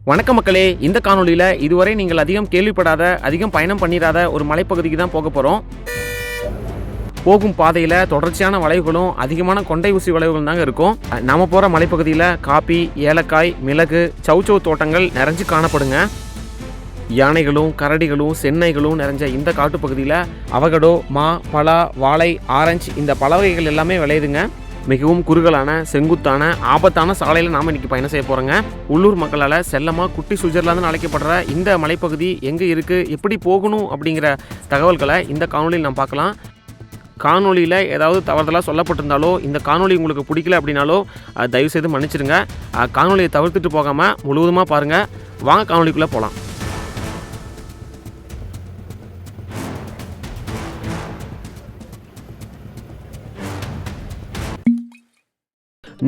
வணக்க மக்களே, இந்த காணொலியில் இதுவரை நீங்கள் அதிகம் கேள்விப்படாத, அதிகம் பயணம் பண்ணிடாத ஒரு மலைப்பகுதிக்கு தான் போக போகிறோம். போகும் பாதையில் தொடர்ச்சியான வளைவுகளும் அதிகமான கொண்டை ஊசி வளைவுகள் தாங்க இருக்கும். நம்ம போகிற மலைப்பகுதியில் காப்பி, ஏலக்காய், மிளகு, சௌச்சௌ தோட்டங்கள் நிறைஞ்சு காணப்படுங்க. யானைகளும் கரடிகளும் சென்னைகளும் நிறைஞ்ச இந்த காட்டுப்பகுதியில் அவகடோ, மா, பலா, வாழை, ஆரஞ்சு இந்த பல வகைகள் எல்லாமே விளையுதுங்க. மிகவும் குறுகலான, செங்குத்தான, ஆபத்தான சாலையில் நாம் இன்றைக்கி பயணம் செய்ய போகிறோங்க. உள்ளூர் மக்களால் செல்லமாக குட்டி சுவிட்சர்லாந்துன்னு அழைக்கப்படுற இந்த மலைப்பகுதி எங்கே இருக்குது, எப்படி போகணும் அப்படிங்கிற தகவல்களை இந்த காணொலியில் நாம் பார்க்கலாம். காணொலியில் ஏதாவது தவறுதலாக சொல்லப்பட்டிருந்தாலோ, இந்த காணொலி உங்களுக்கு பிடிக்கல அப்படின்னாலோ தயவுசெய்து மன்னிச்சிடுங்க. காணொலியை தவிர்த்துட்டு போகாமல் முழுவதுமாக பாருங்கள். வாங்க காணொலிக்குள்ளே போகலாம்.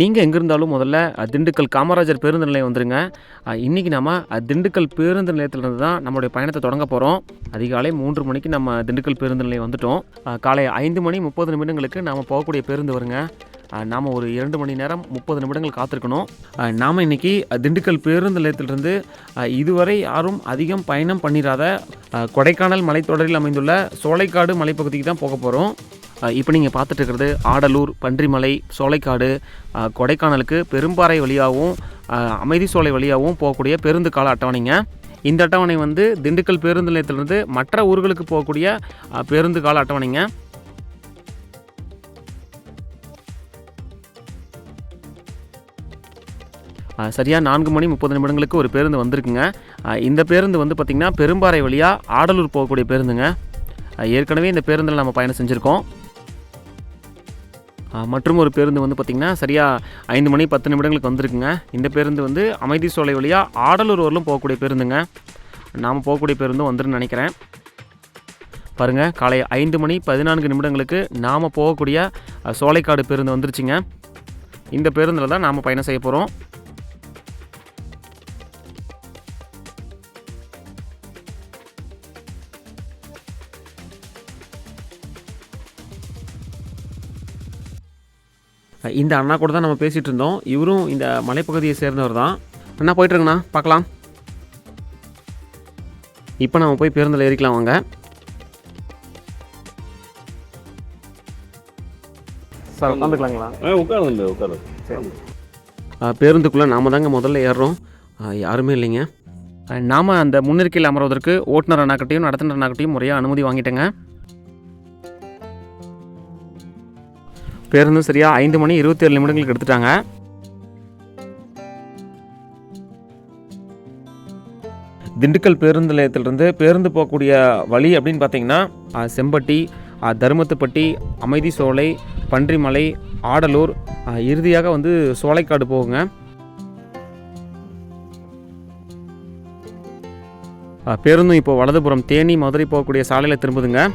நீங்கள் எங்கே இருந்தாலும் முதல்ல திண்டுக்கல் காமராஜர் பேருந்து நிலையம் வந்துடுங்க. இன்றைக்கி நம்ம திண்டுக்கல் பேருந்து நிலையத்திலிருந்து தான் நம்மளுடைய பயணத்தை தொடங்க போகிறோம். அதிகாலை 3 மணிக்கு நம்ம திண்டுக்கல் பேருந்து நிலையம் வந்துட்டோம். காலை 5 மணி 30 நிமிடங்களுக்கு நாம் போகக்கூடிய பேருந்து வருங்க. நாம் ஒரு 2 மணி நேரம் 30 நிமிடங்கள் காத்திருக்கணும். நாம் இன்றைக்கி திண்டுக்கல் பேருந்து நிலையத்திலிருந்து இதுவரை யாரும் அதிகம் பயணம் பண்ணிடாத கொடைக்கானல் மலைத்தொடரில் அமைந்துள்ள சோலைக்காடு மலைப்பகுதிக்கு தான் போக போகிறோம். இப்போ நீங்கள் பார்த்துட்டு இருக்கிறது ஆடலூர், பன்றிமலை, சோலைக்காடு, கொடைக்கானலுக்கு பெரும்பாறை வழியாகவும் அமைதி சோலை வழியாகவும் போகக்கூடிய பேருந்து கால அட்டவணைங்க. இந்த அட்டவணை வந்து திண்டுக்கல் பேருந்து நிலையத்திலிருந்து மற்ற ஊர்களுக்கு போகக்கூடிய பேருந்து கால அட்டவணைங்க. சரியாக 4 மணி 30 நிமிடங்களுக்கு ஒரு பேருந்து வந்திருக்குங்க. இந்த பேருந்து வந்து பார்த்திங்கன்னா பெரும்பாறை வழியாக ஆடலூர் போகக்கூடிய பேருந்துங்க. ஏற்கனவே இந்த பேருந்தில் நம்ம பயணம் செஞ்சுருக்கோம். மற்றும் ஒரு பேருந்து வந்து பார்த்திங்கன்னா சரியாக 5 மணி 10 நிமிடங்களுக்கு வந்திருக்குங்க. இந்த பேருந்து வந்து அமைதி சோலை வழியாக ஆடலூர் வரலும் போகக்கூடிய பேருந்துங்க. நாம் போகக்கூடிய பேருந்தும் வந்துருன்னு நினைக்கிறேன். பாருங்கள், காலை 5 மணி 14 நிமிடங்களுக்கு நாம் போகக்கூடிய சோலைக்காடு பேருந்து வந்துருச்சுங்க. இந்த பேருந்தில் தான் நாம் பயணம் செய்ய போகிறோம். இந்த அண்ணா கூட தான் நம்ம பேசிகிட்டு இருந்தோம். இவரும் இந்த மலைப்பகுதியை சேர்ந்தவர் தான். அண்ணா போயிட்டுருங்கண்ணா, பார்க்கலாம். இப்போ நம்ம போய் பேருந்தில் ஏறிக்கலாம் வாங்க. சார் உட்காந்துக்கலாங்களா? உட்காரு. சரி. பேருந்துக்குள்ளே நாம் தாங்க முதல்ல ஏறுறோம். யாருமே இல்லைங்க. நாம் அந்த முன்னிருக்கையில் அமர்வதற்கு ஓட்டுநர் அண்ணாக்கிட்டையும் நடத்துனர் அண்ணாக்கிட்டையும் முறையாக அனுமதி வாங்கிட்டேங்க. பேருந்து சரியாக 5 மணி 27 நிமிடங்களுக்கு எடுத்துட்டாங்க. திண்டுக்கல் பேருந்து நிலையத்திலிருந்து பேருந்து போகக்கூடிய வழி அப்படின்னு பார்த்தீங்கன்னா செம்பட்டி, தருமத்துப்பட்டி, அமைதி சோலை, பன்றிமலை, ஆடலூர், இறுதியாக வந்து சோலைக்காடு போகுங்க. பேருந்தும் இப்போ வலதுபுறம் தேனி, மதுரை போகக்கூடிய சாலையில் திரும்புதுங்க.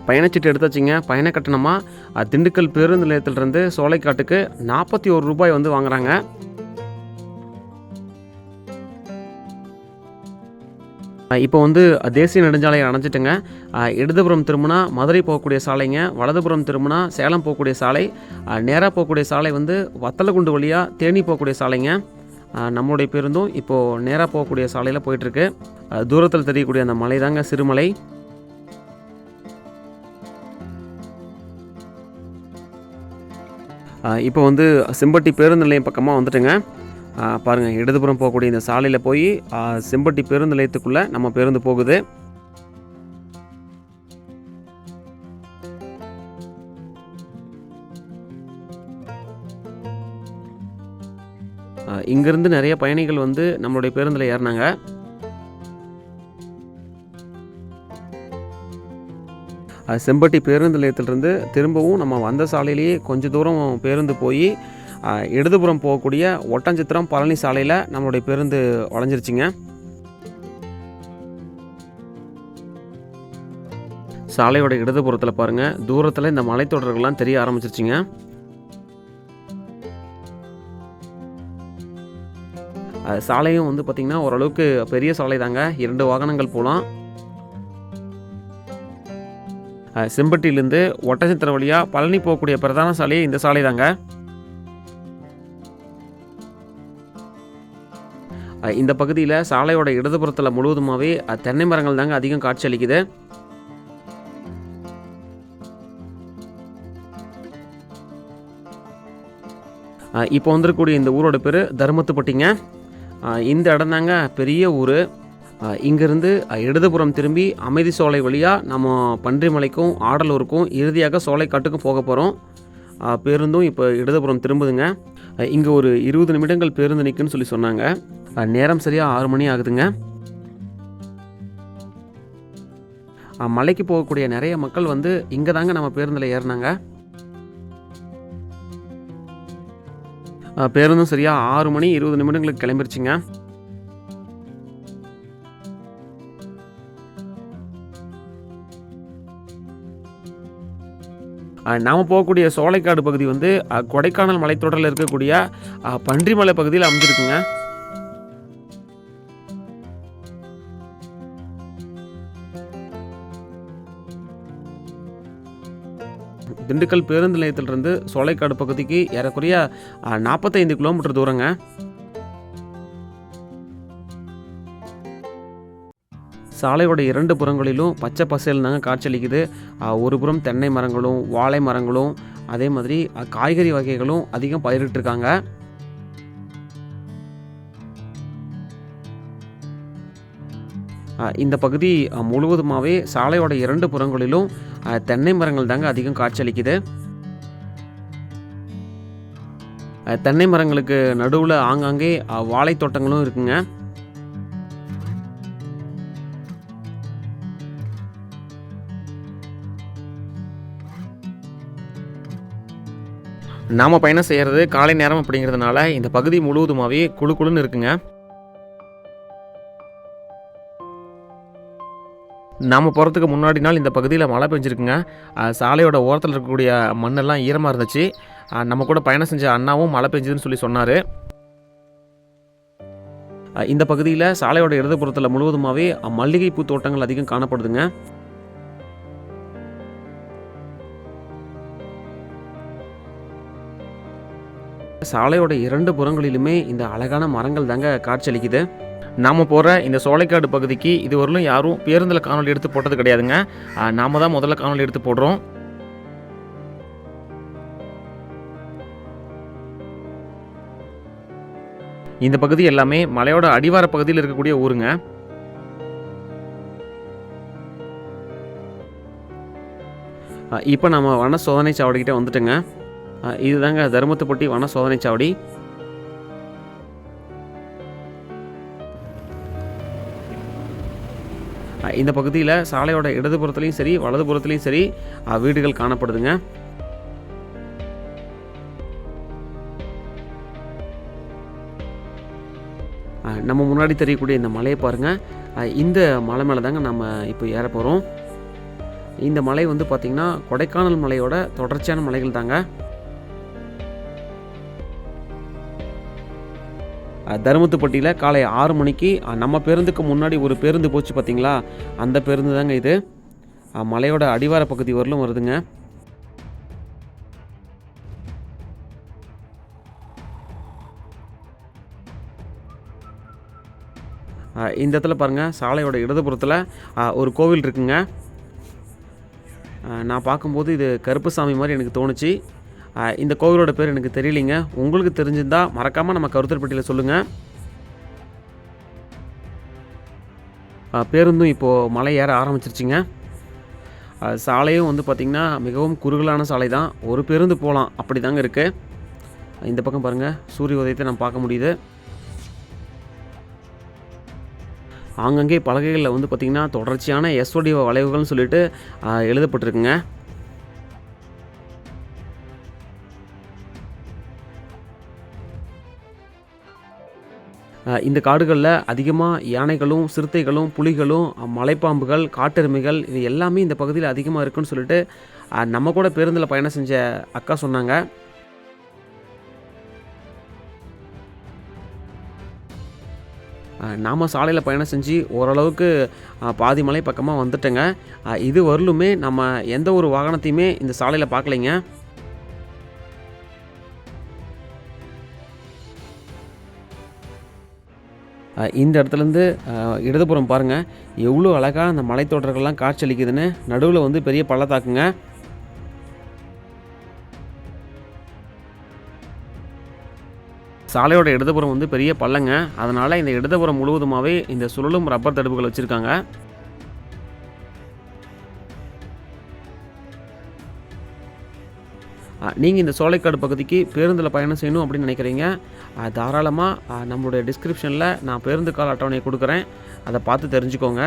பயணச்சீட்டு எடுத்தாச்சுங்க. பயண கட்டணமாக திண்டுக்கல் பேருந்து நிலையத்திலிருந்து சோலைக்காட்டுக்கு 41 ரூபாய் வந்து வாங்குறாங்க. இப்போ வந்து தேசிய நெடுஞ்சாலையை அணைஞ்சிட்டுங்க. இடதுபுறம் திரும்பினா மதுரை போகக்கூடிய சாலைங்க, வலதுபுறம் திரும்பினா சேலம் போகக்கூடிய சாலை, நேராக போகக்கூடிய சாலை வந்து வத்தலகுண்டு வழியாக தேனி போகக்கூடிய சாலைங்க. நம்மளுடைய பேருந்தும் இப்போது நேராக போகக்கூடிய சாலையில் போயிட்டுருக்கு. தூரத்தில் தெரியக்கூடிய அந்த மலை தாங்க சிறுமலை. இப்போ வந்து செம்பட்டி பேருந்து நிலையம் பக்கமாக வந்துட்டுங்க. பாருங்கள், இடதுபுறம் போகக்கூடிய இந்த சாலையில் போய் செம்பட்டி பேருந்து நிலையத்துக்குள்ளே நம்ம பேருந்து போகுது. இங்கேருந்து நிறைய பயணிகள் வந்து நம்மளுடைய பேருந்தில் ஏறினாங்க. செம்பட்டி பேருந்து நிலையத்திலிருந்து திரும்பவும் நம்ம வந்த சாலையிலேயே கொஞ்சம் தூரம் பேருந்து போய் இடதுபுறம் போகக்கூடிய ஒட்டஞ்சத்திரம் பழனி சாலையில் நம்மளுடைய பேருந்து வளைஞ்சிருச்சுங்க. சாலையோட இடதுபுறத்தில் பாருங்கள், தூரத்தில் இந்த மலைத்தொடர்கள்லாம் தெரிய ஆரம்பிச்சிருச்சுங்க. சாலையும் வந்து பார்த்திங்கன்னா ஓரளவுக்கு பெரிய சாலை தாங்க, 2 வாகனங்கள் போகலாம். செம்பட்டியிலேருந்து ஒட்டச்சத்திரம் வழியாக பழனி போகக்கூடிய பிரதான சாலையே இந்த சாலை தாங்க. இந்த பகுதியில் சாலையோட இடதுபுறத்தில் முழுவதுமாகவே தென்னை மரங்கள் தாங்க அதிகம் காட்சி அளிக்குது. இப்போ வந்துருக்கக்கூடிய இந்த ஊரோட பேர் தர்மத்துப்பட்டிங்க. இந்த இடம் தாங்க பெரிய ஊர். இங்கேருந்து இடதுபுறம் திரும்பி அமைதி சோலை வழியாக நம்ம பன்றிமலைக்கும் ஆடலூருக்கும் இறுதியாக சோலைக்காட்டுக்கும் போக போகிறோம். பேருந்தும் இப்போ இடதுபுறம் திரும்புதுங்க. இங்கே ஒரு 20 நிமிடங்கள் பேருந்து நிற்குன்னு சொல்லி சொன்னாங்க. நேரம் சரியாக 6 மணி ஆகுதுங்க. மலைக்கு போகக்கூடிய நிறைய மக்கள் வந்து இங்கே தாங்க நம்ம பேருந்தில் ஏறினாங்க. பேருந்தும் சரியாக 6 மணி 20 நிமிடங்களுக்கு கிளம்பிருச்சுங்க. நாம் போகக்கூடிய சோலைக்காடு பகுதி வந்து கொடைக்கானல் மலைத்தொடரில் இருக்கக்கூடிய பன்றிமலை பகுதியில் அமைஞ்சிருக்குங்க. திண்டுக்கல் பேருந்து நிலையத்திலிருந்து சோலைக்காடு பகுதிக்கு ஏறக்குறைய 45 கிலோமீட்டர் தூரங்க. சாலையோட 2 புறங்களிலும் பச்சை பசேல் தாங்க காட்சியளிக்குது. ஒரு புறம் தென்னை மரங்களும் வாழை மரங்களும் அதே மாதிரி காய்கறி வகைகளும் அதிகம் பயிரிட்டிருக்காங்க. இந்த பகுதி முழுவதுமாகவே சாலையோட 2 புறங்களிலும் தென்னை மரங்கள் தாங்க அதிகம் காட்சியளிக்குது. தென்னை மரங்களுக்கு நடுவில் ஆங்காங்கே வாழை தோட்டங்களும் இருக்குங்க. நாம் பயணம் செய்கிறது காலை நேரம் அப்படிங்கிறதுனால இந்த பகுதி முழுவதுமாகவே குழு குழுன்னு இருக்குங்க. நாம் போகிறதுக்கு முன்னாடி நாள் இந்த பகுதியில் மழை பெஞ்சிருக்குங்க. சாலையோட ஓரத்தில் இருக்கக்கூடிய மண்ணெல்லாம் ஈரமாக இருந்துச்சு. நம்ம கூட பயணம் செஞ்ச அண்ணாவும் மழை பெஞ்சுதுன்னு சொல்லி சொன்னார். இந்த பகுதியில் சாலையோட இடதுபுறத்தில் முழுவதுமாகவே மல்லிகைப்பூ தோட்டங்கள் அதிகம் காணப்படுதுங்க. சாலையோட 2 புறங்களிலுமே இந்த அழகான மரங்கள் தாங்க காட்சியளிக்குது. நாம் போகிற இந்த சோலைக்காடு பகுதிக்கு இதுவரையிலும் யாரும் பேருந்தில் காணொலி எடுத்து போட்டது கிடையாதுங்க. நாம் தான் முதல்ல காணொலி எடுத்து போடுறோம். இந்த பகுதி எல்லாமே மலையோட அடிவார பகுதியில் இருக்கக்கூடிய ஊருங்க. இப்போ நம்ம வன சோதனை சாவடிக்கிட்ட வந்துட்டோங்க. இதுதாங்க தர்மத்துப்பட்டி வன சோதனை சாவடி. இந்த பகுதியில் சாலையோட இடதுபுறத்துலையும் சரி வலதுபுறத்துலையும் சரி வீடுகள் காணப்படுதுங்க. நம்ம முன்னாடி தெரியக்கூடிய இந்த மலையை பாருங்கள். இந்த மலை மேலே தாங்க நம்ம இப்போ ஏற போகிறோம். இந்த மலை வந்து பார்த்திங்கன்னா கொடைக்கானல் மலையோட தொடர்ச்சியான மலைகள் தாங்க. தர்மத்துப்பட்டியில் காலை 6 மணிக்கு நம்ம பேருந்துக்கு முன்னாடி ஒரு பேருந்து போச்சு பார்த்திங்களா, அந்த பேருந்து தாங்க இது. மலையோட அடிவார பகுதி வரலும் வருதுங்க. இந்த இடத்துல பாருங்கள், சாலையோட இடதுபுறத்தில் ஒரு கோவில் இருக்குங்க. நான் பார்க்கும்போது இது கருப்புசாமி மாதிரி எனக்கு தோணுச்சு. இந்த கோவிலோட பேர் எனக்கு தெரியலைங்க. உங்களுக்கு தெரிஞ்சிருந்தால் மறக்காமல் நம்ம கருத்தர்பட்டியில் சொல்லுங்கள். பேருந்தும் இப்போது மலை ஏற ஆரம்பிச்சிருச்சுங்க. சாலையும் வந்து பார்த்திங்கன்னா மிகவும் குறுகலான சாலை தான். ஒரு பேருந்து போகலாம் அப்படி தாங்க இருக்குது. இந்த பக்கம் பாருங்கள், சூரிய உதயத்தை நம்ம பார்க்க முடியுது. ஆங்கங்கே பலகைகளில் வந்து பார்த்திங்கன்னா தொடர்ச்சியான எஸ்ஓடி வளைவுகள்னு சொல்லிட்டு எழுதப்பட்டிருக்குங்க. இந்த காடுகளில் அதிகமாக யானைகளும் சிறுத்தைகளும் புலிகளும் மலைப்பாம்புகள் காட்டெருமைகள் இது எல்லாமே இந்த பகுதியில் அதிகமாக இருக்குன்னு சொல்லிட்டு நம்ம கூட பேருந்தில் பயணம் செஞ்ச அக்கா சொன்னாங்க. நாம் சாலையில் பயணம் செஞ்சு ஓரளவுக்கு பாதி மலை பக்கமாக வந்துட்டேங்க. இது வரலுமே நம்ம எந்த ஒரு வாகனத்தையுமே இந்த சாலையில் பார்க்கலைங்க. இந்த இடத்துலேருந்து இடதுபுறம் பாருங்கள் எவ்வளோ அழகாக அந்த மலைத்தொடர்கள்லாம் காட்சியளிக்குதுன்னு. நடுவில் வந்து பெரிய பள்ளத்தாக்குங்க. சாலையோட இடதுபுறம் வந்து பெரிய பள்ளங்க. அதனால் இந்த இடதுபுறம் முழுவதுமாகவே இந்த சுழலும் ரப்பர் தடுப்புகள் வச்சுருக்காங்க. நீங்கள் இந்த சோலைக்காடு பகுதிக்கு பேருந்தில் பயணம் செய்யணும் அப்படின்னு நினைக்கிறீங்க, தாராளமாக நம்மளுடைய டிஸ்கிரிப்ஷனில் நான் பேருந்து கால அட்டவணையை கொடுக்குறேன். அதை பார்த்து தெரிஞ்சுக்கோங்க.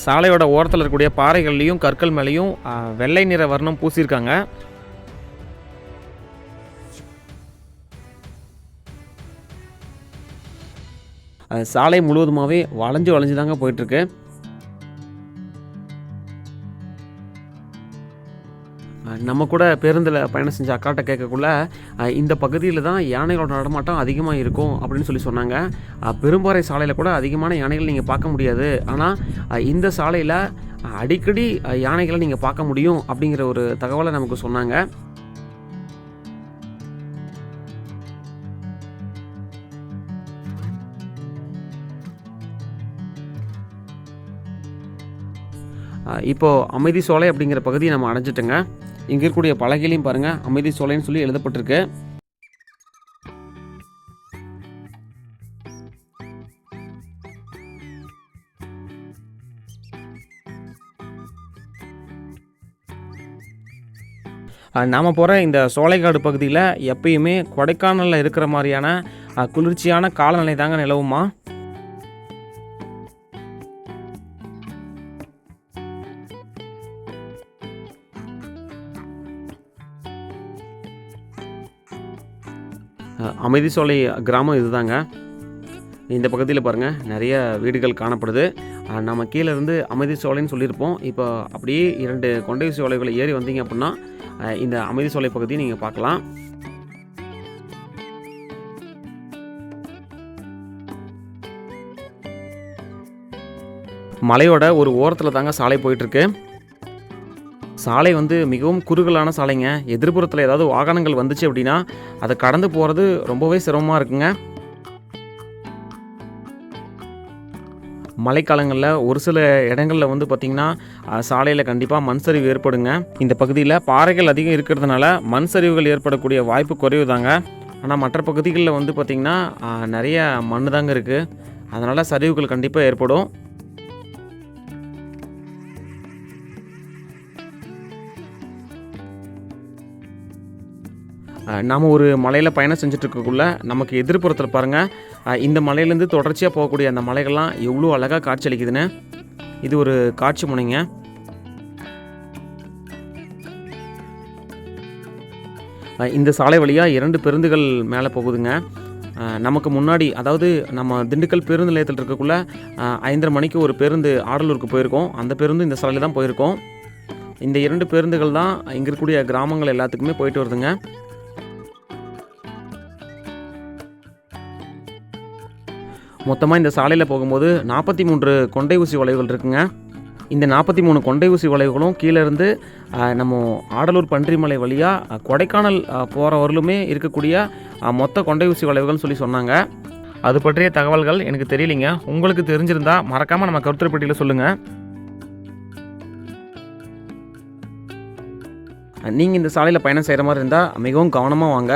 சாலையோட ஓரத்தில் இருக்கக்கூடிய பாறைகள்லேயும் கற்கள் மேலேயும் வெள்ளை நிற வர்ணம் பூசியிருக்காங்க. சாலை முழுவதுமாகவே வளைஞ்சு தாங்க போயிட்டுருக்கு. நம்ம கூட பேருந்தில் பயணம் செஞ்ச அக்காட்ட கேட்கக்குள்ள இந்த பகுதியில் தான் யானைகளோட நடமாட்டம் அதிகமாக இருக்கும் அப்படின்னு சொன்னாங்க. பெரும்பாறை சாலையில் கூட அதிகமான யானைகள் நீங்கள் பார்க்க முடியாது. ஆனால் இந்த சாலையில் அடிக்கடி யானைகளை நீங்கள் பார்க்க முடியும் அப்படிங்கிற ஒரு தகவலை நமக்கு சொன்னாங்க. இப்போது அமைதி சோலை அப்படிங்கிற பகுதியை நம்ம அடைஞ்சிட்டோங்க. இங்கே இருக்கக்கூடிய பலகையிலையும் பாருங்கள் அமைதி சோலைன்னு சொல்லி எழுதப்பட்டிருக்கு. நாம் போகிற இந்த சோலைக்காடு பகுதியில் எப்பயுமே கொடைக்கானலில் இருக்கிற மாதிரியான குளிர்ச்சியான காலநிலை தாங்க நிலவுமா. அமைதி சோலை கிராமம் இதுதாங்க. இந்த பகுதியில் பாருங்கள் நிறைய வீடுகள் காணப்படுது. நம்ம கீழே இருந்து அமைதி சோலைன்னு சொல்லியிருப்போம். இப்போ அப்படியே 2 கொண்டை சோலைகளை ஏறி வந்தீங்க அப்படின்னா இந்த அமைதி சோலை பகுதியை நீங்கள் பார்க்கலாம். மலையோட ஒரு ஓரத்தில் தாங்க சாலை போயிட்டுருக்கு. சாலை வந்து மிகவும் குறுகலான சாலைங்க. எதிர்ப்புறத்தில் ஏதாவது வாகனங்கள் வந்துச்சு அப்படின்னா அதை கடந்து போகிறது ரொம்பவே சிரமமாக இருக்குங்க. மழைக்காலங்களில் ஒரு சில இடங்களில் வந்து பார்த்திங்கன்னா சாலையில் கண்டிப்பாக மண் சரிவு ஏற்படுங்க. இந்த பகுதியில் பாறைகள் அதிகம் இருக்கிறதுனால மண் சரிவுகள் ஏற்படக்கூடிய வாய்ப்பு குறைவு தாங்க. ஆனால் மற்ற பகுதிகளில் வந்து பார்த்திங்கன்னா நிறைய மண் தாங்க இருக்குது. அதனால் சரிவுகள் கண்டிப்பாக ஏற்படும். நாம் ஒரு மலையில் பயணம் செஞ்சிட்ருக்கக்குள்ள நமக்கு எதிர்ப்புறத்தில் பாருங்கள் இந்த மலையிலேருந்து தொடர்ச்சியாக போகக்கூடிய அந்த மலைகள்லாம் எவ்வளோ அழகாக காட்சி அளிக்குதுன்னு. இது ஒரு காட்சி முனைங்க. இந்த சாலை வழியாக 2 பேருந்துகள் மேலே போகுதுங்க. நமக்கு முன்னாடி அதாவது நம்ம திண்டுக்கல் பேருந்து நிலையத்தில் இருக்கக்குள்ள 5:30 மணிக்கு ஒரு பேருந்து ஆடலூருக்கு போயிருக்கோம். அந்த பேருந்து இந்த சாலையில் தான் போயிருக்கோம். இந்த 2 பேருந்துகள் தான் இங்கே இருக்கக்கூடிய கிராமங்கள் எல்லாத்துக்குமே போயிட்டு வருதுங்க. மொத்தமாக இந்த சாலையில் போகும்போது 43 கொண்டை ஊசி வளைவுகள் இருக்குங்க. இந்த 43 கொண்டை ஊசி வளைவுகளும் கீழே இருந்து நம்ம ஆடலூர் பன்றிமலை வழியாக கொடைக்கானல் போகிற வரலுமே இருக்கக்கூடிய மொத்த கொண்டை ஊசி வளைவுகள்னு சொல்லி சொன்னாங்க. அது பற்றிய தகவல்கள் எனக்கு தெரியலைங்க. உங்களுக்கு தெரிஞ்சிருந்தால் மறக்காமல் நம்ம கருத்துரை பெட்டியில் சொல்லுங்கள். நீங்கள் இந்த சாலையில் பயணம் செய்கிற மாதிரி இருந்தால் மிகவும் கவனமாக வாங்க.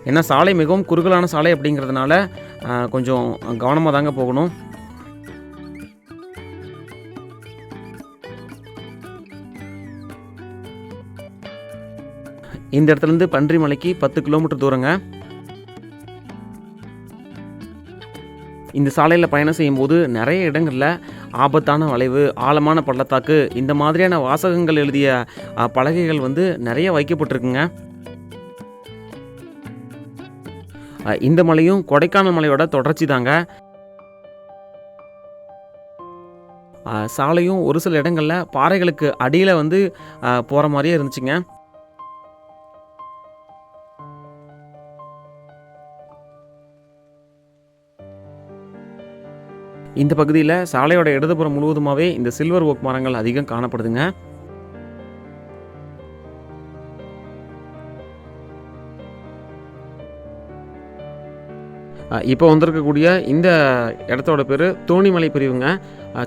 ஏன்னா சாலை மிகவும் குறுகலான சாலை அப்படிங்கிறதுனால கொஞ்சம் கவனமாக தாங்க போகணும். இந்த இடத்துலேருந்து பன்றிமலைக்கு 10 கிலோமீட்டர் தூரங்க. இந்த சாலையில் பயணம் செய்யும்போது நிறைய இடங்களில் ஆபத்தான வளைவு, ஆழமான பள்ளத்தாக்கு, இந்த மாதிரியான வாசகங்கள் எழுதிய பலகைகள் வந்து நிறைய வைக்கப்பட்டிருக்குங்க. இந்த மலையும் கொடைக்கானல் மலையோட தொடர்ச்சி தாங்க. சாலையும் ஒரு சில இடங்களில் பாறைகளுக்கு அடியில் வந்து போகிற மாதிரியே இருந்துச்சுங்க. இந்த பகுதியில் சாலையோட இடதுபுறம் முழுவதுமாகவே இந்த சில்வர் ஓக் மரங்கள் அதிகம் காணப்படுதுங்க. இப்போ வந்திருக்கக்கூடிய இந்த இடத்தோட பேர் தோணிமலை பிரிவுங்க.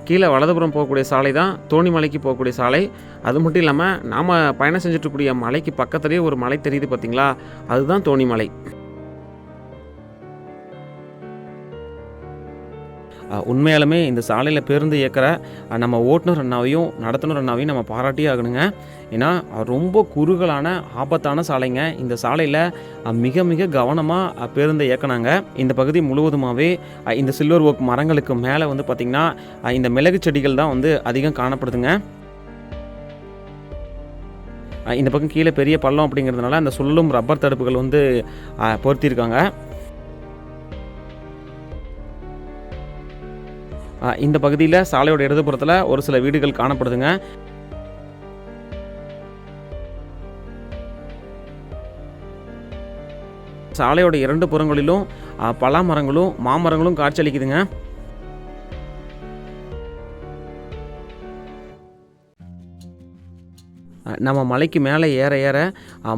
கீழே வலதுபுறம் போகக்கூடிய சாலை தான் தோணிமலைக்கு போகக்கூடிய சாலை. அது மட்டும் இல்லாமல் நாம் பயணம் செஞ்சுட்ருக்கூடிய மலைக்கு பக்கத்துலேயே ஒரு மலை தெரியுது பார்த்திங்களா, அதுதான் தோணிமலை. உண்மையாலுமே இந்த சாலையில் பேருந்து இயக்கிற நம்ம ஓட்டுநர் அண்ணாவையும் நடத்துனர் அண்ணாவையும் நம்ம பாராட்டியே ஆகணுங்க. ஏன்னா ரொம்ப குறுகலான ஆபத்தான சாலைங்க. இந்த சாலையில் மிக மிக கவனமாக பேருந்தை இயக்கினாங்க. இந்த பகுதி முழுவதுமாகவே இந்த சில்வர் ஓக் மரங்களுக்கு மேலே வந்து பார்த்திங்கன்னா இந்த மிளகு செடிகள் தான் வந்து அதிகம் காணப்படுதுங்க. இந்த பக்கம் கீழே பெரிய பள்ளம் அப்படிங்கிறதுனால அந்த சுள்ளும் ரப்பர் தடுப்புகள் வந்து பொருத்தியிருக்காங்க. இந்த பகுதியில் சாலையோட இடதுபுறத்தில் ஒரு சில வீடுகள் காணப்படுதுங்க. சாலையோட 2 புறங்களிலும் பலா மரங்களும் மாமரங்களும் காட்சியளிக்குதுங்க. நம்ம மலைக்கு மேலே ஏற ஏற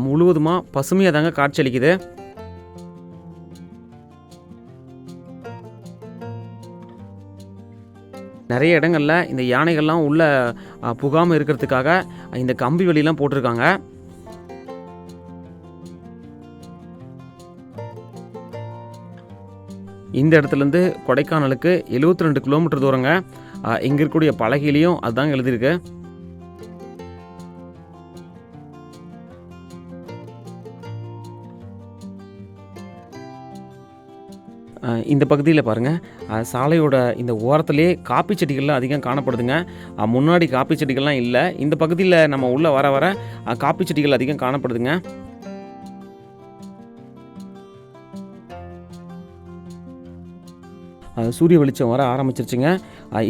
முழுவதுமாக பசுமையாக தாங்க காட்சியளிக்குது. நிறைய இடங்களில் இந்த யானைகள்லாம் உள்ளே புகாமல் இருக்கிறதுக்காக இந்த கம்பி வேலிலாம் போட்டிருக்காங்க. இந்த இடத்துலேருந்து கொடைக்கானலுக்கு 72 கிலோமீட்டர் தூரங்க. இங்கே இருக்கக்கூடிய பலகையிலையும் அதுதாங்க எழுதியிருக்கு. இந்த பகுதியில் பாருங்கள், சாலையோட இந்த ஓரத்துலேயே காப்பி செடிகள்லாம் அதிகம் காணப்படுதுங்க. முன்னாடி காப்பி செடிகள்லாம் இல்லை. இந்த பகுதியில் நம்ம உள்ளே வர வர காப்பி செடிகள் அதிகம் காணப்படுதுங்க. சூரிய வெளிச்சம் வர ஆரம்பிச்சிருச்சுங்க.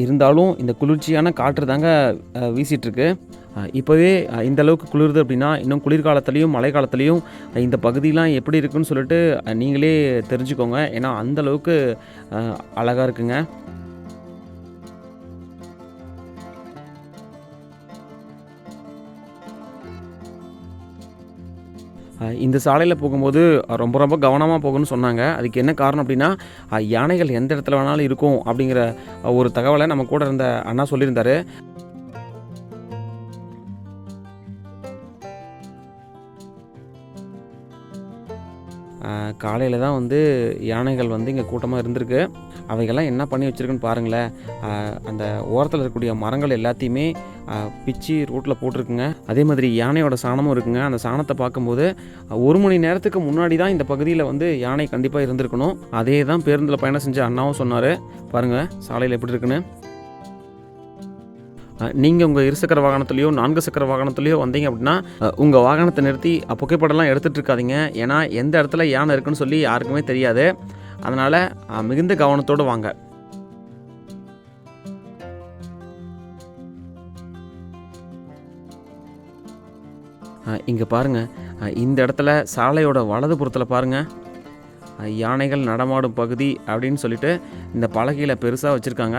இருந்தாலும் இந்த குளிர்ச்சியான காற்று தாங்க வீசிகிட்ருக்கு. இப்போவே இந்த அளவுக்கு குளிருது அப்படின்னா இன்னும் குளிர்காலத்துலேயும் மழை காலத்துலேயும் இந்த பகுதியெலாம் எப்படி இருக்குன்னு சொல்லிட்டு நீங்களே தெரிஞ்சுக்கோங்க. ஏன்னா அந்தளவுக்கு அழகாக இருக்குங்க. இந்த சாலையில் போகும்போது ரொம்ப ரொம்ப கவனமாக போகணும்னு சொன்னாங்க. அதுக்கு என்ன காரணம் அப்படின்னா, யானைகள் எந்த இடத்துல வேணாலும் இருக்கும் அப்படிங்கிற ஒரு தகவலை நம்ம கூட இருந்த அண்ணா சொல்லியிருந்தார். காலையில் தான் வந்து யானைகள் வந்து இங்கே கூட்டமாக இருந்திருக்கு. அவைகள்லாம் என்ன பண்ணி வச்சுருக்குன்னு பாருங்களேன். அந்த ஓரத்தில் இருக்கக்கூடிய மரங்கள் எல்லாத்தையுமே பிச்சு ரோட்டில் போட்டிருக்குங்க. அதே மாதிரி யானையோட சாணமும் இருக்குங்க. அந்த சாணத்தை பார்க்கும்போது 1 மணி நேரத்துக்கு முன்னாடி தான் இந்த பகுதியில் வந்து யானை கண்டிப்பாக இருந்திருக்கணும். அதே தான் பேருந்தில் பயணம் செஞ்ச அண்ணாவும் சொன்னார். பாருங்கள் சாலையில் எப்படி இருக்குன்னு. நீங்கள் உங்கள் இருசக்கர வாகனத்துலேயோ 4 சக்கர வாகனத்துலேயோ வந்தீங்க அப்படின்னா உங்கள் வாகனத்தை நிறுத்தி புகைப்படம்லாம் எடுத்துகிட்டு இருக்காதீங்க. ஏன்னா எந்த இடத்துல யானை இருக்குன்னு சொல்லி யாருக்குமே தெரியாது. அதனால் மிகுந்த கவனத்தோடு வாங்க. இங்கே பாருங்கள், இந்த இடத்துல சாலையோட வலதுபுறத்தில் பாருங்கள், யானைகள் நடமாடும் பகுதி அப்படின்னு சொல்லிட்டு இந்த பலகையில் பெருசாக வச்சுருக்காங்க.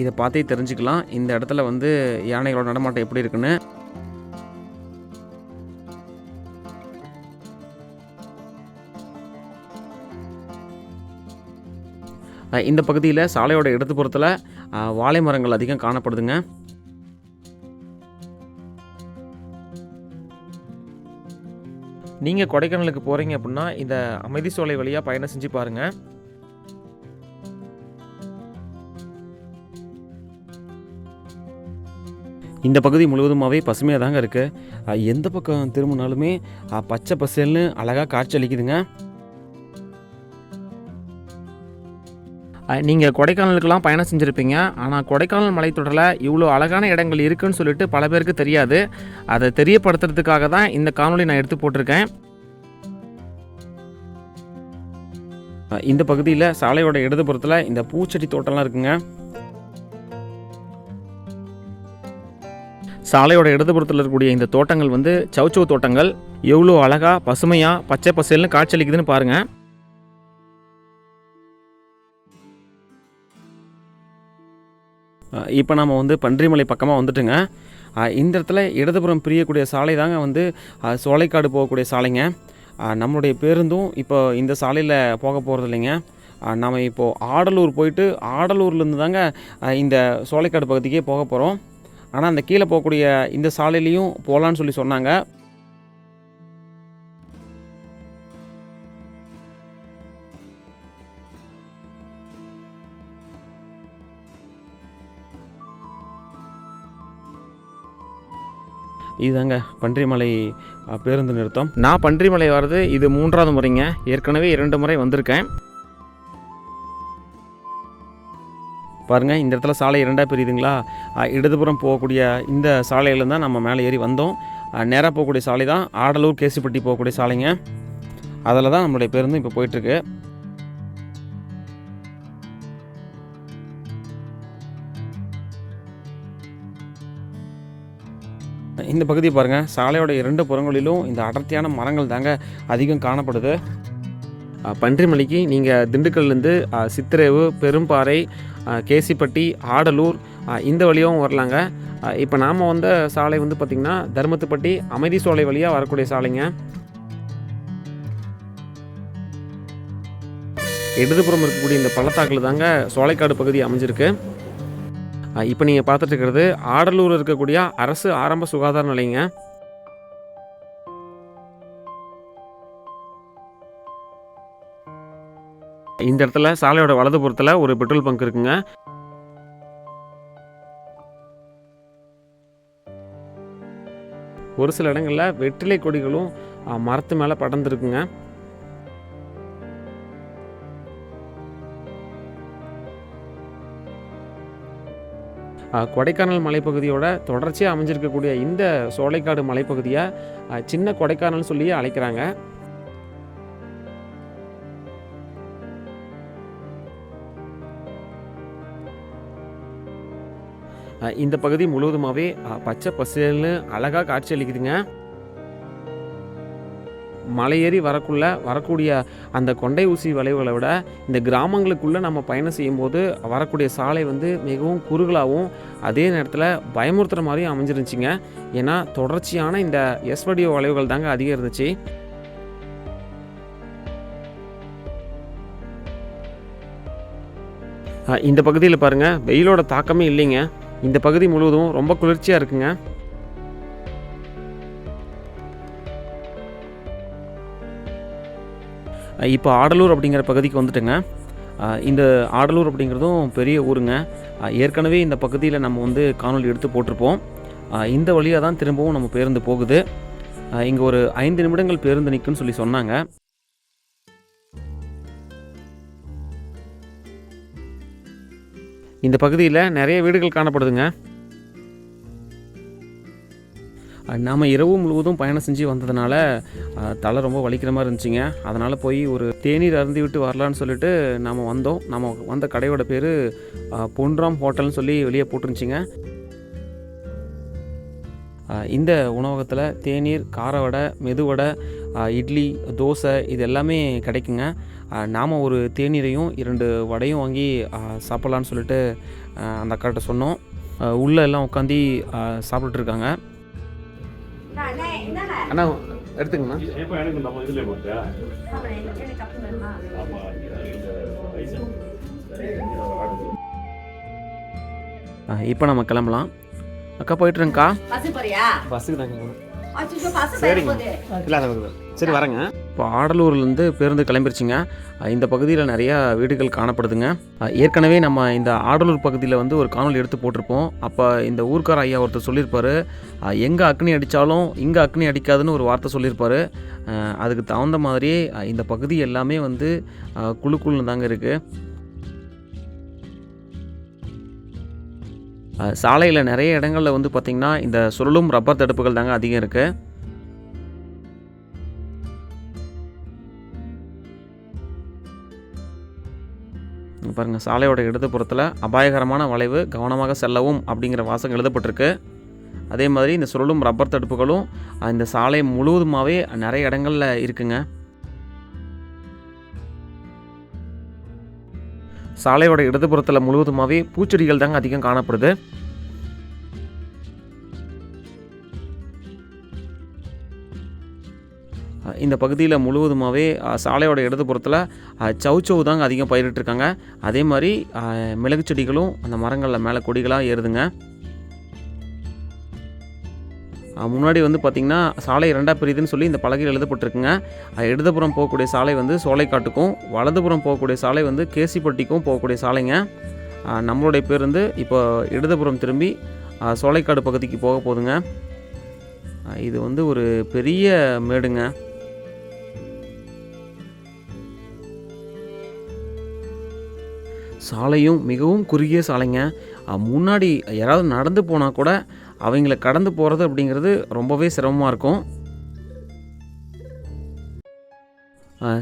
இதை பார்த்தே தெரிஞ்சுக்கலாம் இந்த இடத்துல வந்து யானைகளோட நடமாட்டம் எப்படி இருக்குன்னு. இந்த பகுதியில் சாலையோட இடதுபுறத்தில் வாழை மரங்கள் அதிகம் காணப்படுதுங்க. நீங்கள் கொடைக்கானலுக்கு போகிறீங்க அப்படின்னா இந்த அமைதி சோலை வழியாக பயணம் செஞ்சு பாருங்கள். இந்த பகுதி முழுவதுமாகவே பசுமையாக தாங்க இருக்குது. எந்த பக்கம் திரும்பினாலுமே பச்சை பசேல்னு அழகாக காட்சி அளிக்குதுங்க. நீங்கள் கொடைக்கானலுக்கெல்லாம் பயணம் செஞ்சுருப்பீங்க. ஆனால் கொடைக்கானல் மலைத்தொடரில் இவ்வளோ அழகான இடங்கள் இருக்குதுன்னு சொல்லிட்டு பல பேருக்கு தெரியாது. அதை தெரியப்படுத்துறதுக்காக தான் இந்த காணொளி நான் எடுத்து போட்டிருக்கேன். இந்த பகுதியில் சாலையோட இடதுபுறத்தில் இந்த பூச்செடி தோட்டம்லாம் இருக்குங்க. சாலையோட இடதுபுறத்தில் இருக்கக்கூடிய இந்த தோட்டங்கள் வந்து சவுச்சவு தோட்டங்கள். எவ்வளோ அழகாக பசுமையாக பச்சை பசேல்னு காட்சியளிக்குதுன்னு பாருங்கள். இப்போ நம்ம வந்து பன்றிமலை பக்கமாக வந்துட்டுங்க. இந்த இடத்துல இடதுபுறம் பிரியக்கூடிய சாலை தாங்க வந்து சோலைக்காடு போகக்கூடிய சாலைங்க. நம்மளுடைய பேருந்தும் இப்போ இந்த சாலையில் போக போகிறது இல்லைங்க. நாம் இப்போது ஆடலூர் போயிட்டு ஆடலூர்லேருந்து தாங்க இந்த சோலைக்காடு பகுதிக்கே போக போகிறோம். ஆனால் அந்த கீழே போகக்கூடிய இந்த சாலையிலையும் போகலான்னு சொல்லி சொன்னாங்க. இதுதாங்க பன்றிமலை பேருந்து நிறுத்தம். நான் பன்றிமலை வர்றது இது 3வது முறைங்க. ஏற்கனவே 2 முறை வந்திருக்கேன். பாருங்கள், இந்த இடத்துல சாலை 2ஆக பிரியுதுங்களா. இடதுபுறம் போகக்கூடிய இந்த சாலையில் தான் நம்ம மேலே ஏறி வந்தோம். நேராக போகக்கூடிய சாலை தான் ஆடலூர் கேசிப்பட்டி போகக்கூடிய சாலைங்க. அதில் தான் நம்மளுடைய பேருந்து இப்போ போயிட்டுருக்கு. இந்த பகுதியை பாருங்கள், சாலையோட 2 புறங்களிலும் இந்த அடர்த்தியான மரங்கள் தாங்க அதிகம் காணப்படுது. பன்றிமலைக்கு நீங்கள் திண்டுக்கல்லேருந்து சித்திரேவு, பெரும்பாறை, கேசிப்பட்டி, ஆடலூர் இந்த வழியாகவும் வரலாங்க. இப்போ நாம் வந்த சாலை வந்து பார்த்திங்கன்னா தர்மத்துப்பட்டி அமைதி சோலை வழியாக வரக்கூடிய சாலைங்க. இடதுபுறம் இருக்கக்கூடிய இந்த பள்ளத்தாக்கில் தாங்க சோலைக்காடு பகுதி அமைஞ்சிருக்கு. இப்போ நீங்கள் பார்த்துட்டு இருக்கிறது ஆடலூர் இருக்கக்கூடிய அரசு ஆரம்ப சுகாதார நிலையங்க. இந்த இடத்துல சாலையோட வலதுபுறத்தில் ஒரு பெட்ரோல் பங்க் இருக்குங்க. ஒரு சில இடங்களில் வெற்றிலை கொடிகளும் மரத்து மேலே படர்ந்துருக்குங்க. கொடைக்கானல் மலைப்பகுதியோட தொடர்ச்சியாக அமைஞ்சிருக்கக்கூடிய இந்த சோலைக்காடு மலைப்பகுதியை சின்ன கொடைக்கானல் சொல்லி அழைக்கிறாங்க. இந்த பகுதி முழுவதுமாகவே பச்சை பசேல்னு அழகாக காட்சி அளிக்குதுங்க. மலையேறி வரக்கூடிய அந்த கொண்டை ஊசி வளைவுகளை விட இந்த கிராமங்களுக்குள்ளே நம்ம பயணம் செய்யும்போது வரக்கூடிய சாலை வந்து மிகவும் குறுகலாகவும் அதே நேரத்தில் பயமுறுத்துகிற மாதிரியும் அமைஞ்சிருந்துச்சிங்க. ஏன்னா தொடர்ச்சியான இந்த எஸ்வடிஓ வளைவுகள் தாங்க அதிகம் இருந்துச்சு. இந்த பகுதியில் பாருங்கள், வெயிலோட தாக்கமே இல்லைங்க. இந்த பகுதி முழுவதும் ரொம்ப குளிர்ச்சியாக இருக்குங்க. இப்போ ஆடலூர் அப்படிங்கிற பகுதிக்கு வந்துட்டுங்க. இந்த ஆடலூர் அப்படிங்கிறதும் பெரிய ஊருங்க. ஏற்கனவே இந்த பகுதியில் நம்ம வந்து காணொலி எடுத்து போட்டிருப்போம். இந்த வழியாக தான் திரும்பவும் நம்ம பேருந்து போகுது. இங்கே ஒரு 5 நிமிடங்கள் பேருந்து நிற்குன்னு சொல்லி சொன்னாங்க. இந்த பகுதியில் நிறைய வீடுகள் காணப்படுதுங்க. நாம் இரவு முழுவதும் பயணம் செஞ்சு வந்ததுனால தலை ரொம்ப வலிக்கிற மாதிரி இருந்துச்சுங்க. அதனால் போய் ஒரு தேநீர் அருந்தி விட்டு வரலான்னு சொல்லிட்டு நாம் வந்தோம். நம்ம வந்த கடையோட பேர் பொன்ராம் ஹோட்டல்னு சொல்லி வெளியே போட்டுருந்துச்சிங்க. இந்த உணவகத்தில் தேநீர், கார வடை, மெதுவடை, இட்லி, தோசை இது எல்லாமே கிடைக்குங்க. நாம் ஒரு தேநீரையும் 2 வடையும் வாங்கி சாப்பிட்லான்னு சொல்லிட்டு அந்த அக்காட்ட சொன்னோம். உள்ளே எல்லாம் உட்காந்து சாப்பிட்டுருக்காங்க. அண்ணா எடுத்துங்கண்ணா. இப்போ நம்ம கிளம்பலாம். அக்கா போயிட்டுருங்கக்கா. பஸ்ஸுக்கு தாங்க. சரிங்க, இல்லை சரி வரேங்க. இப்போ ஆடலூர்லேருந்து பேருந்து கிளம்பிருச்சுங்க. இந்த பகுதியில் நிறையா வீடுகள் காணப்படுதுங்க. ஏற்கனவே நம்ம இந்த ஆடலூர் பகுதியில் வந்து ஒரு காணொலி எடுத்து போட்டிருப்போம். அப்போ இந்த ஊர்க்கார ஐயா ஒருத்தர் சொல்லியிருப்பார், எங்கே அக்னி அடித்தாலும் இங்கே அக்னி அடிக்காதுன்னு ஒரு வார்த்தை சொல்லியிருப்பார். அதுக்கு தகுந்த மாதிரியே இந்த பகுதி எல்லாமே வந்து குழுக்குள்னு தாங்க இருக்குது. சாலையில் நிறைய இடங்களில் வந்து பார்த்திங்கன்னா இந்த சுருளும் ரப்பர் தடுப்புகள் தாங்க அதிகம் இருக்குது. பாருங்கள், சாலையோட இடதுபுறத்தில் அபாயகரமான வளைவு, கவனமாக செல்லவும் அப்படிங்கிற வாசகம் எழுதப்பட்டிருக்கு. அதே மாதிரி இந்த சுருளும் ரப்பர் தடுப்புகளும் இந்த சாலை முழுவதுமாகவே நிறைய இடங்களில் இருக்குங்க. சாலையோட இடதுபுறத்தில் முழுவதுமாகவே பூச்செடிகள் தாங்க அதிகம் காணப்படுது. இந்த பகுதியில் முழுவதுமாகவே சாலையோட இடதுபுறத்தில் சௌச்சௌ தாங்க அதிகம் பயிரிட்டிருக்காங்க. அதே மாதிரி மிளகு செடிகளும் அந்த மரங்களில் மேலே கொடிகளாக ஏறுதுங்க. முன்னாடி வந்து பார்த்திங்கன்னா சாலை 2ஆக பிரியுதுன்னு சொல்லி இந்த பலகையில் எழுதப்பட்டிருக்குங்க. இடதுபுறம் போகக்கூடிய சாலை வந்து சோலைக்காட்டுக்கும், வலதுபுறம் போகக்கூடிய சாலை வந்து கேசிப்பட்டிக்கும் போகக்கூடிய சாலைங்க. நம்மளுடைய பேருந்து இப்போ இடதுபுறம் திரும்பி சோலைக்காடு பகுதிக்கு போக போகுதுங்க. இது வந்து ஒரு பெரிய மேடுங்க. சாலையும் மிகவும் குறுகிய சாலைங்க. முன்னாடி யாராவது நடந்து போனால் கூட அவங்கள கடந்து போகிறது அப்படிங்கிறது ரொம்பவே சிரமமாக இருக்கும்.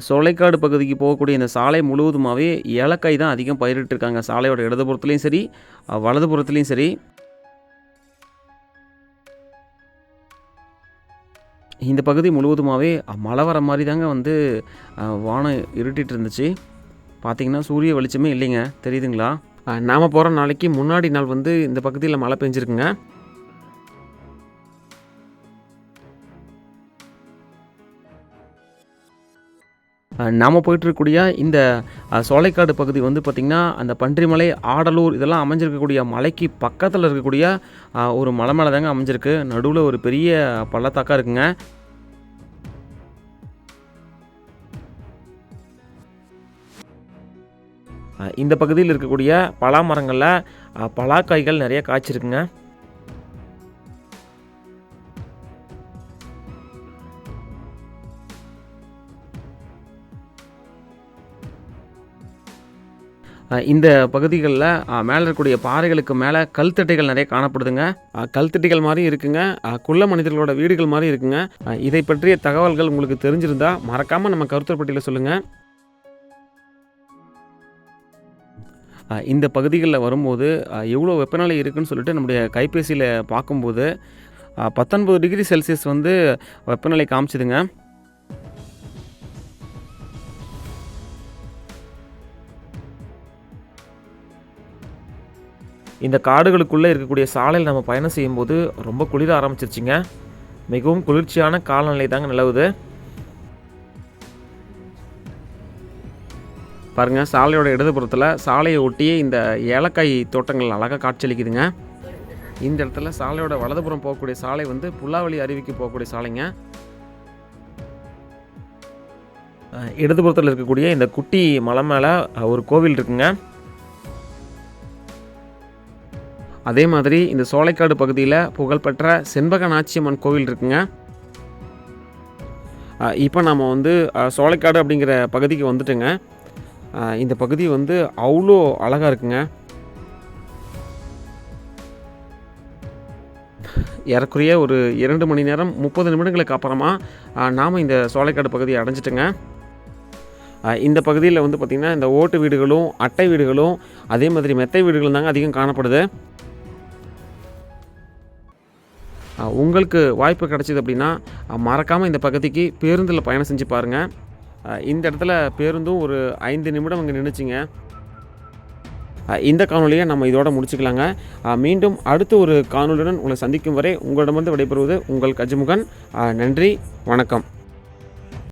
சோலைக்காடு பகுதிக்கு போகக்கூடிய இந்த சாலை முழுவதுமாகவே ஏலக்காய் தான் அதிகம் பயிரிட்டிருக்காங்க. சாலையோட இடதுபுறத்துலேயும் சரி, வலதுபுறத்துலேயும் சரி. இந்த பகுதி முழுவதுமாகவே மழை வர மாதிரி தாங்க வந்து வானம் இருட்டிகிட்டு இருந்துச்சு. பார்த்திங்கன்னா சூரிய வெளிச்சமே இல்லைங்க, தெரியுதுங்களா? நாம் போகிற நாளைக்கு முன்னாடி நாள் வந்து இந்த பகுதியில் மழை பெஞ்சிருக்குங்க. நாம் போயிட்டுருக்கக்கூடிய இந்த சோலைக்காடு பகுதி வந்து பார்த்திங்கன்னா அந்த பன்றிமலை, ஆடலூர் இதெல்லாம் அமைஞ்சிருக்கக்கூடிய மலைக்கு பக்கத்தில் இருக்கக்கூடிய ஒரு மலை மேலே தாங்க அமைஞ்சிருக்கு. நடுவில் ஒரு பெரிய பள்ளத்தாக்கா இருக்குங்க. இந்த பகுதியில் இருக்கக்கூடிய பலா மரங்களில் பலாக்காய்கள் நிறைய காய்ச்சிருக்குங்க. இந்த பகுதிகளில் மேலே இருக்கக்கூடிய பாறைகளுக்கு மேலே கல்தட்டைகள் நிறைய காணப்படுதுங்க. கல்தட்டைகள் மாதிரி இருக்குங்க, குள்ள மனிதர்களோட வீடுகள் மாதிரி இருக்குங்க. இதை பற்றிய தகவல்கள் உங்களுக்கு தெரிஞ்சிருந்தால் மறக்காமல் நம்ம கருத்துரை பட்டியலில் சொல்லுங்கள். இந்த பகுதிகளில் வரும்போது எவ்வளோ வெப்பநிலை இருக்குதுன்னு சொல்லிட்டு நம்முடைய கைபேசியில் பார்க்கும்போது 19 டிகிரி செல்சியஸ் வந்து வெப்பநிலை காமிச்சிதுங்க. இந்த காடுகளுக்குள்ளே இருக்கக்கூடிய சாலையில் நம்ம பயணம் செய்யும்போது ரொம்ப குளிர ஆரம்பிச்சிருச்சுங்க. மிகவும் குளிர்ச்சியான காலநிலை தாங்க நிலவுது. பாருங்கள், சாலையோட இடதுபுறத்தில் சாலையை ஒட்டியே இந்த ஏலக்காய் தோட்டங்கள் அழகாக காட்சியளிக்குதுங்க. இந்த இடத்துல சாலையோட வலதுபுறம் போகக்கூடிய சாலை வந்து புல்லாவளி அருவிக்கு போகக்கூடிய சாலைங்க. இடதுபுறத்தில் இருக்கக்கூடிய இந்த குட்டி மலை மேலே ஒரு கோவில் இருக்குங்க. அதே மாதிரி இந்த சோலைக்காடு பகுதியில் புகழ்பெற்ற செண்பக நாச்சியம்மன் கோவில் இருக்குங்க. இப்போ நம்ம வந்து சோலைக்காடு அப்படிங்கிற பகுதிக்கு வந்துட்டுங்க. இந்த பகுதி வந்து அவ்வளோ அழகாக இருக்குங்க. ஏறக்குறைய ஒரு 2 மணி நேரம் 30 நிமிடங்களுக்கு அப்புறமா நாம் இந்த சோலைக்காடு பகுதியை அடைஞ்சிட்டுங்க. இந்த பகுதியில் வந்து பார்த்திங்கன்னா இந்த ஓட்டு வீடுகளும் அட்டை வீடுகளும் அதே மாதிரி மெத்தை வீடுகளும் தாங்க அதிகம் காணப்படுது. உங்களுக்கு வாய்ப்பு கிடச்சிது அப்படின்னா மறக்காமல் இந்த பகுதிக்கு பேருந்தில் பயணம் செஞ்சு பாருங்கள். இந்த இடத்துல பேருந்தும் ஒரு 5 நிமிடம் அங்கே நின்றுச்சிங்க. இந்த காணொலியை நம்ம இதோட முடிச்சுக்கலாங்க. மீண்டும் அடுத்த ஒரு காணொலியுடன் உங்களை சந்திக்கும் வரை உங்களிடமிருந்து விடைபெறுவது உங்கள் கஜமுகன். நன்றி, வணக்கம்.